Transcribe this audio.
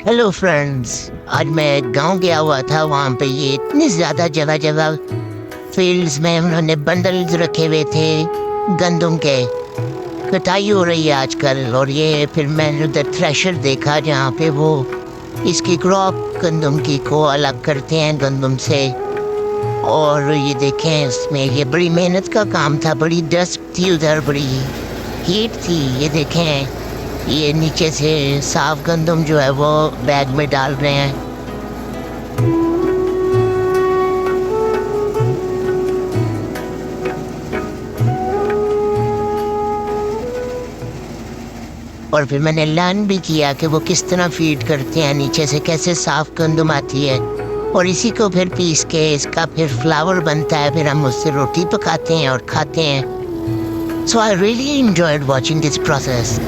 Hello friends. आज मैं गांव गया हुआ था। वहाँ पे ये इतनी ज़्यादा जगह जगह फील्ड्स में उन्होंने बंडल्स रखे हुए थे गंदम के। कटाई हो रही है आजकल। और ये फिर मैंने उधर थ्रेशर देखा जहाँ पे वो इसकी क्रॉप गंदम की को अलग करते हैं गंदम से। और ये देखें, इसमें ये बड़ी मेहनत का काम था, बड़ी डस्ट थी उधर, बड़ी हीट थी। ये देखें, ये नीचे से साफ गंदम जो है वो बैग में डाल रहे हैं। और फिर मैंने लर्न भी किया कि वो किस तरह फीड करते हैं, नीचे से कैसे साफ गंदम आती है और इसी को फिर पीस के इसका फिर फ्लावर बनता है। फिर हम उससे रोटी पकाते हैं और खाते हैं। So I really enjoyed watching this process.